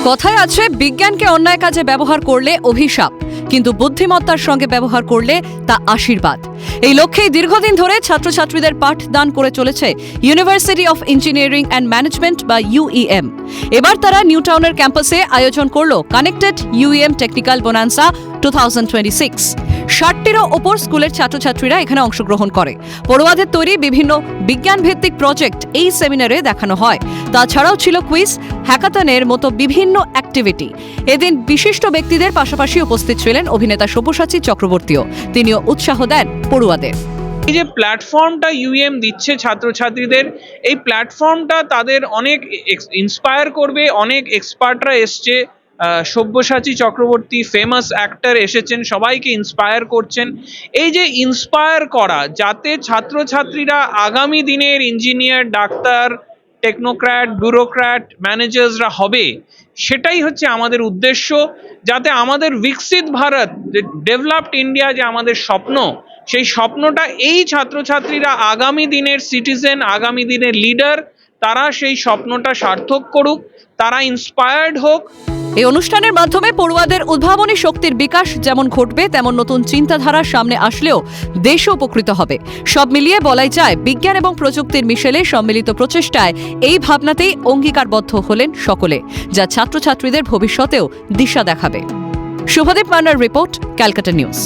কথায় আছে বিজ্ঞানকে অন্যায় কাজে ব্যবহার করলে অভিশাপ, কিন্তু বুদ্ধিমত্তার সঙ্গে ব্যবহার করলে তা আশীর্বাদ। এই লক্ষ্যেই দীর্ঘদিন ধরে ছাত্রছাত্রীদের পাঠদান করে চলেছে university of engineering and management বা ইউইএম। এবার তারা নিউ টাউনের ক্যাম্পাসে আয়োজন করলো কানেক্টেড ইউইএম টেকনিক্যাল বোনান্সা 2026। 60টিরও ওপর স্কুলের ছাত্রছাত্রীরা এখানে অংশগ্রহণ করে। পড়ুয়াদের তৈরি বিভিন্ন বিজ্ঞান ভিত্তিক প্রজেক্ট এই সেমিনারে দেখানো হয়। তাছাড়াও ছিল কুইজ, হ্যাকাথনের মতো বিভিন্ন অ্যাক্টিভিটি। এদিন বিশিষ্ট ব্যক্তিদের পাশাপাশি উপস্থিত ছিলেন অভিনেতা সব্যসাচী চক্রবর্তীও। তিনিও উৎসাহ দেন পড়ুয়াদের। এই যে প্ল্যাটফর্মটা ইউএম দিচ্ছে ছাত্রছাত্রীদের, এই প্ল্যাটফর্মটা তাদের অনেক ইন্সপায়ার করবে। অনেক এক্সপার্টরা এসছে, সব্যসাচী চক্রবর্তী ফেমাস অ্যাক্টর এসেছেন, সবাইকে ইন্সপায়ার করছেন। এই যে ইন্সপায়ার করা, যাতে ছাত্রছাত্রীরা আগামী দিনের ইঞ্জিনিয়ার, ডাক্তার, টেকনোক্র্যাট, ব্যুরোক্র্যাট, ম্যানেজার্সরা হবে, সেটাই হচ্ছে আমাদের উদ্দেশ্য। যাতে আমাদের বিকশিত ভারত, ডেভেলপড ইন্ডিয়া যে আমাদের স্বপ্ন, সেই স্বপ্নটা এই ছাত্রছাত্রীরা আগামী দিনের সিটিজেন, আগামী দিনের লিডার, তারা সেই স্বপ্নটা সার্থক করুক, তারা ইন্সপায়ার্ড হোক। এই অনুষ্ঠানের মাধ্যমে পড়ুয়াদের উদ্ভাবনী শক্তির বিকাশ যেমন ঘটবে, তেমন নতুন চিন্তাধারা সামনে আসলেও দেশও উপকৃত হবে। সব মিলিয়ে বলাই যায়, বিজ্ঞান এবং প্রযুক্তির মিশেলে সম্মিলিত প্রচেষ্টায় এই ভাবনাতেই অঙ্গীকারবদ্ধ হলেন সকলে, যা ছাত্রছাত্রীদের ভবিষ্যতেও দিশা দেখাবে। শুভদীপ মান্নার রিপোর্ট, ক্যালকাটা নিউজ।